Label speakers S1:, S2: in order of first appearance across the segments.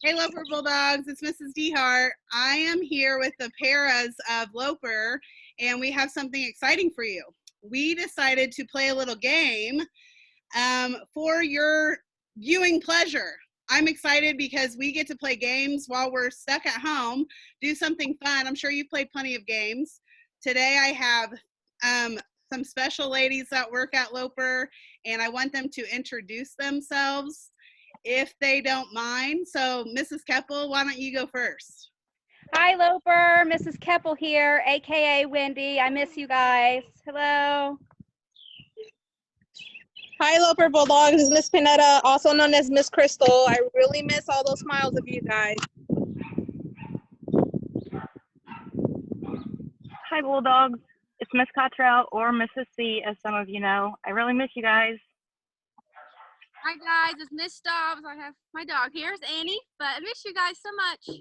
S1: Hey, Loper Bulldogs, it's Mrs. Dehart. I am here with the paras of Loper, and we have something exciting for you. We decided to play a little game for your viewing pleasure. I'm excited because we get to play games while we're stuck at home, do something fun. I'm sure you've played plenty of games. Today I have some special ladies that work at Loper, and I want them to introduce themselves if they don't mind. So, Mrs. Keppel, why don't you go first?
S2: Hi, Loper. Mrs. Keppel here, aka Wendy. I miss you guys. Hello.
S3: Hi, Loper Bulldogs. This is Miss Panetta, also known as Miss Crystal. I really miss all those smiles of you guys.
S4: Hi, Bulldogs. It's Miss Cottrell or Mrs. C, as some of you know. I really miss you guys.
S5: Hi guys, it's Miss Stobbs. I have my dog here, it's Annie, but I miss you guys so much.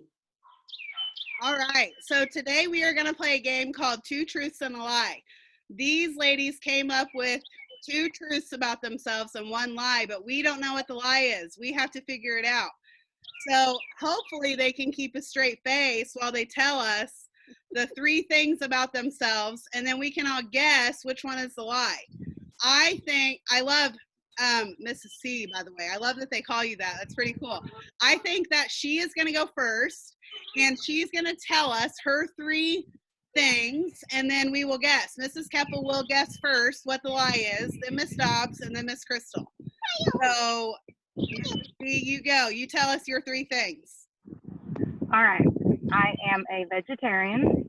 S1: All right, so today we are going to play a game called Two Truths and a Lie. These ladies came up with two truths about themselves and one lie, but we don't know what the lie is. We have to figure it out. So hopefully they can keep a straight face while they tell us the three things about themselves, and then we can all guess which one is the lie. I love Mrs. C, by the way. I love that they call you that. That's pretty cool. I think that she is going to go first, and she's going to tell us her three things, and then we will guess. Mrs. Keppel will guess first what the lie is, then Miss Dobbs, and then Miss Crystal. So, Mrs. C, you go. You tell us your three things.
S4: All right. I am a vegetarian.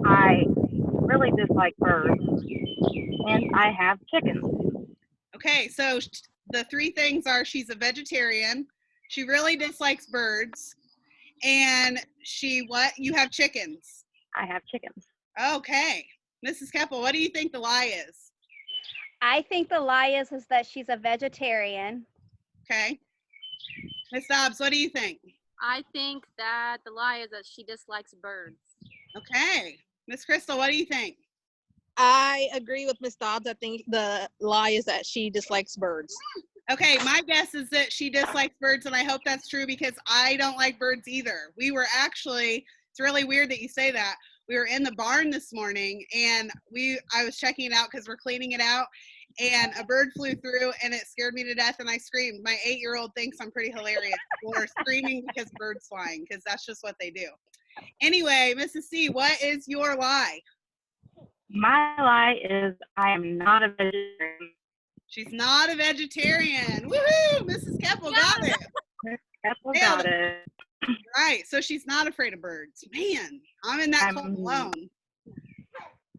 S4: I really dislike birds. And I have chickens.
S1: Okay, so the three things are she's a vegetarian, she really dislikes birds, and you have chickens.
S4: I have chickens.
S1: Okay. Mrs. Keppel, what do you think the lie is?
S2: I think the lie is that she's a vegetarian.
S1: Okay. Miss Dobbs, what do you think?
S5: I think that the lie is that she dislikes birds.
S1: Okay. Miss Crystal, what do you think?
S3: I agree with Miss Dobbs. I think the lie is that she dislikes birds.
S1: Okay, my guess is that she dislikes birds, and I hope that's true because I don't like birds either. We were actually, it's really weird that you say that. We were in the barn this morning, and I was checking it out because we're cleaning it out, and a bird flew through, and it scared me to death, and I screamed. My 8-year-old thinks I'm pretty hilarious for screaming because birds flying, because that's just what they do. Anyway, Mrs. C, what is your lie?
S4: My lie is I am not a vegetarian.
S1: She's not a vegetarian. Woohoo! Mrs. Keppel got it.
S4: Miss Keppel got it.
S1: Right, so she's not afraid of birds. Man, I'm in that club alone.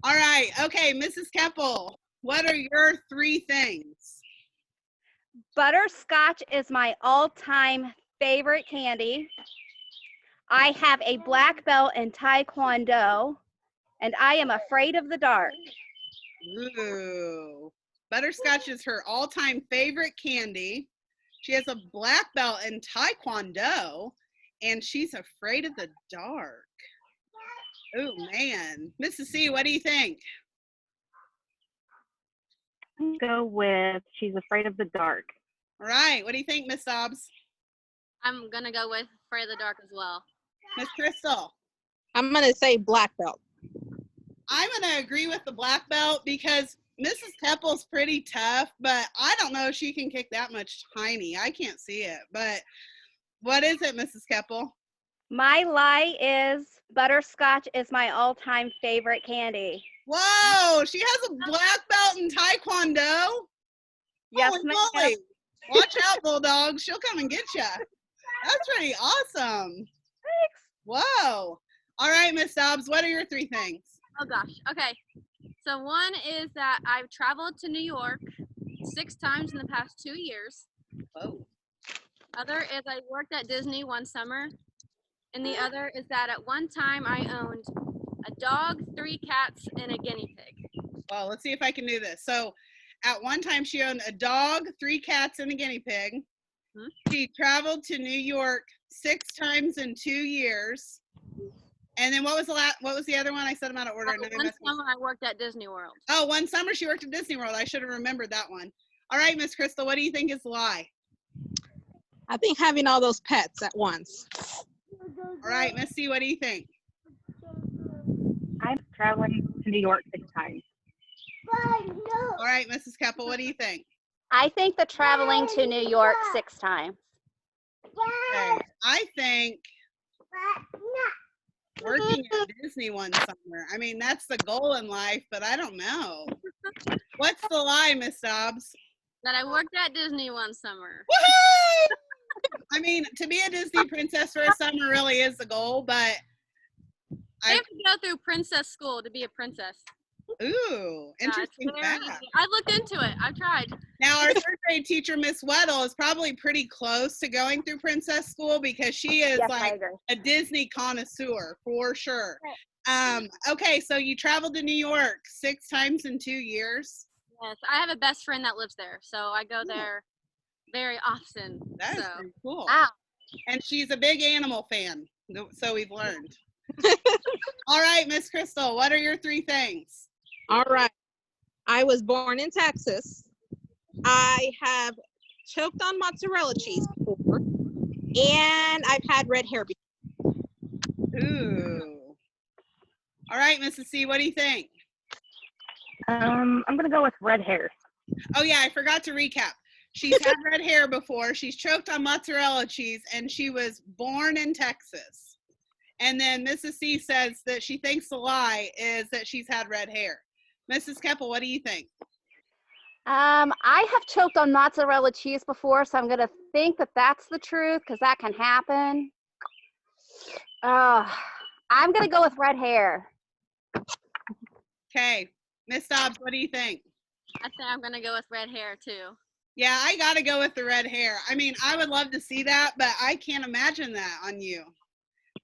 S1: All right, okay, Mrs. Keppel, what are your three things?
S2: Butterscotch is my all-time favorite candy. I have a black belt in Taekwondo, and I am afraid of the dark.
S1: Ooh. Butterscotch is her all-time favorite candy. She has a black belt in Taekwondo, and she's afraid of the dark. Oh, man. Mrs. C, what do you think?
S4: Go with she's afraid of the dark.
S1: All right. What do you think, Miss Dobbs?
S5: I'm gonna go with afraid of the dark as well.
S1: Miss Crystal?
S3: I'm going to say black belt.
S1: I'm going to agree with the black belt because Mrs. Keppel's pretty tough, but I don't know if she can kick that much tiny. I can't see it. But what is it, Mrs. Keppel?
S2: My lie is butterscotch is my all-time favorite candy.
S1: Whoa, she has a black belt in Taekwondo?
S2: Yes,
S1: Holy
S2: ma'am.
S1: moly. Watch out, Bulldogs. She'll come and get you. That's pretty awesome.
S2: Thanks.
S1: Whoa. All right, Miss Dobbs, what are your three things?
S5: Oh gosh, okay. So one is that I've traveled to New York 6 times in the past 2 years.
S1: Whoa.
S5: Other is I worked at Disney one summer. And the other is that at one time I owned a dog, 3 cats, and a guinea pig.
S1: Well, let's see if I can do this. So at one time she owned a dog, 3 cats, and a guinea pig. She traveled to New York 6 times in 2 years. And then what was the other one? I said them out of order.
S5: One summer I worked at Disney World.
S1: Oh, one summer she worked at Disney World. I should have remembered that one. All right, Miss Crystal, what do you think is the lie?
S3: I think having all those pets at once.
S1: All right, Missy, what do you think?
S4: I'm traveling to New York 6 times.
S1: All right, Mrs. Keppel, what do you think?
S2: I think the traveling to New York 6 times.
S1: Okay. I think working at Disney one summer. I mean, that's the goal in life, but I don't know. What's the lie, Miss Dobbs?
S5: That I worked at Disney one summer.
S1: Woohoo! I mean, to be a Disney princess for a summer really is the goal, but
S5: You have to go through princess school to be a princess.
S1: ooh,
S5: Yeah, it's
S1: interesting
S5: very
S1: fact.
S5: easy. I looked into it. I've tried.
S1: Now, our third grade teacher, Miss Weddle, is probably pretty close to going through princess school because she is
S2: Yes, I
S1: like
S2: agree.
S1: a Disney connoisseur for sure. Okay, so you traveled to New York 6 times in 2 years.
S5: Yes, I have a best friend that lives there, so I go there very often.
S1: That is
S5: So
S1: pretty cool.
S2: Wow.
S1: And she's a big animal fan, so we've learned. All right, Miss Crystal, what are your 3 things?
S3: All right. I was born in Texas. I have choked on mozzarella cheese before. And I've had red hair before.
S1: Ooh. All right, Mrs. C, what do you think?
S4: I'm gonna go with red hair.
S1: Oh yeah, I forgot to recap. She's had red hair before. She's choked on mozzarella cheese, and she was born in Texas. And then Mrs. C says that she thinks the lie is that she's had red hair. Mrs. Keppel, what do you think?
S2: I have choked on mozzarella cheese before, so I'm gonna think that that's the truth because that can happen. I'm gonna go with red hair.
S1: Okay, Miss Dobbs, what do you think?
S5: I think I'm gonna go with red hair too.
S1: Yeah, I gotta go with the red hair. I mean, I would love to see that, but I can't imagine that on you.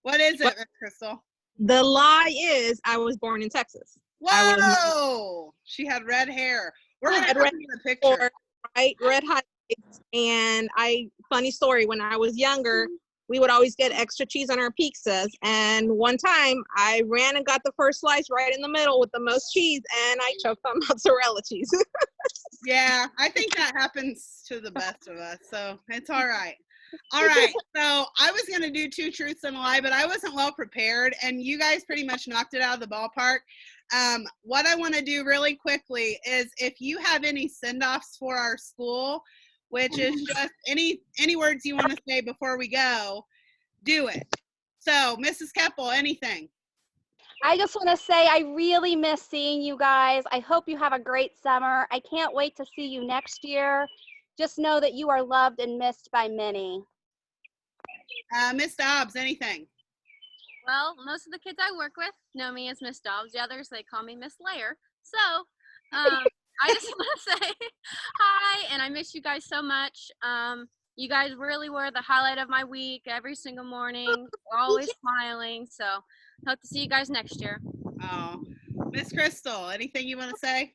S1: What is it, Miss Crystal?
S3: The lie is I was born in Texas.
S1: Whoa! She had red hair. We're gonna have to get a picture.
S3: Right, red highlights. And funny story, when I was younger, we would always get extra cheese on our pizzas. And one time I ran and got the first slice right in the middle with the most cheese, and I choked on mozzarella cheese.
S1: Yeah, I think that happens to the best of us, so it's all right. All right, so I was going to do 2 truths and a lie, but I wasn't well prepared, and you guys pretty much knocked it out of the ballpark. What I want to do really quickly is if you have any send-offs for our school, which is just any words you want to say before we go, do it. So, Mrs. Keppel, anything?
S2: I just want to say I really miss seeing you guys. I hope you have a great summer. I can't wait to see you next year. Just know that you are loved and missed by many.
S1: Miss Dobbs, anything?
S5: Well, most of the kids I work with know me as Miss Dobbs. The others, they call me Miss Layer. So, I just want to say hi, and I miss you guys so much. You guys really were the highlight of my week every single morning, always smiling. So, hope to see you guys next year.
S1: Oh, Miss Crystal, anything you want to say?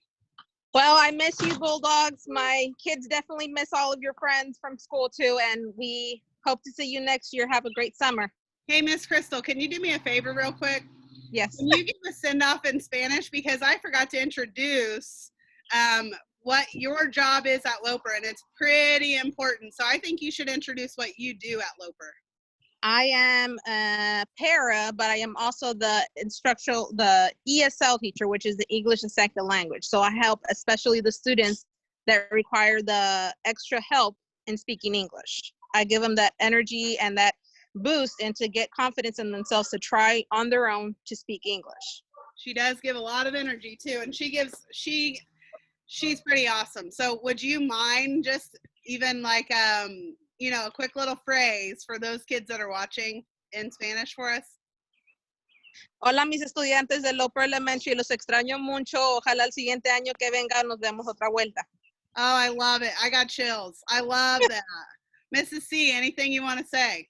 S3: Well, I miss you, Bulldogs. My kids definitely miss all of your friends from school too, and we hope to see you next year. Have a great summer.
S1: Hey, Miss Crystal, can you do me a favor real quick?
S3: Yes.
S1: Can you give a send-off in Spanish? Because I forgot to introduce what your job is at Loper, and it's pretty important. So I think you should introduce what you do at Loper.
S3: I am a para, but I am also the ESL teacher, which is the English as second language. So I help especially the students that require the extra help in speaking English. I give them that energy and that boost and to get confidence in themselves to try on their own to speak English.
S1: She does give a lot of energy too, and she's pretty awesome. So would you mind just even like a quick little phrase for those kids that are watching in Spanish for us?
S3: Hola, mis estudiantes de Loper Elementary, los extraño mucho. Ojalá el siguiente año que venga nos demos otra vuelta.
S1: Oh, I love it. I got chills. I love that. Mrs. C, anything you want to say?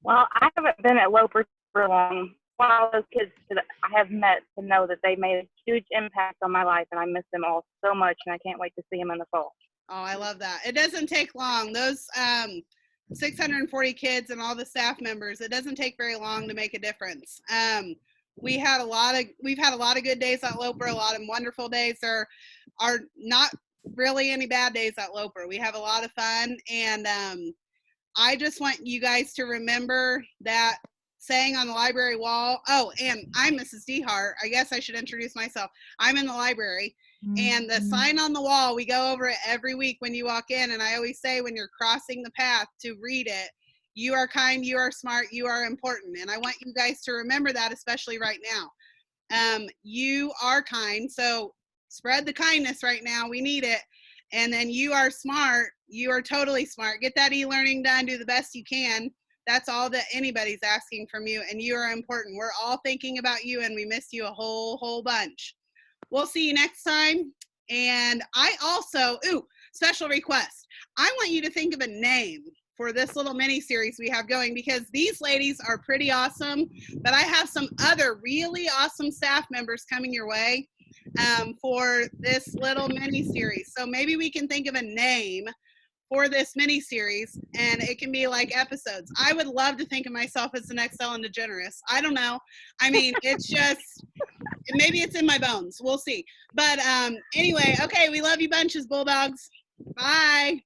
S4: Well, I haven't been at Loper for long. One of those kids that I have met to know that they made a huge impact on my life, and I miss them all so much, and I can't wait to see them in the fall.
S1: Oh, I love that. It doesn't take long. Those 640 kids and all the staff members, it doesn't take very long to make a difference. We've had a lot of good days at Loper, a lot of wonderful days. There are not really any bad days at Loper. We have a lot of fun, and I just want you guys to remember that saying on the library wall. Oh, and I'm Mrs. Dehart. I guess I should introduce myself. I'm in the library, and the sign on the wall, we go over it every week when you walk in, and I always say when you're crossing the path to read it, you are kind, you are smart, you are important. And I want you guys to remember that, especially right now. You are kind, so spread the kindness right now. We need it. And then you are smart. You are totally smart. Get that e-learning done. Do the best you can. That's all that anybody's asking from you. And you are important. We're all thinking about you, and we miss you a whole bunch. We'll see you next time. And I also, special request. I want you to think of a name for this little mini series we have going, because these ladies are pretty awesome, but I have some other really awesome staff members coming your way for this little mini series. So maybe we can think of a name for this mini series, and it can be like episodes. I would love to think of myself as the next Ellen DeGeneres. I don't know. I mean, it's just, maybe it's in my bones. We'll see. But anyway, okay, we love you bunches, Bulldogs. Bye.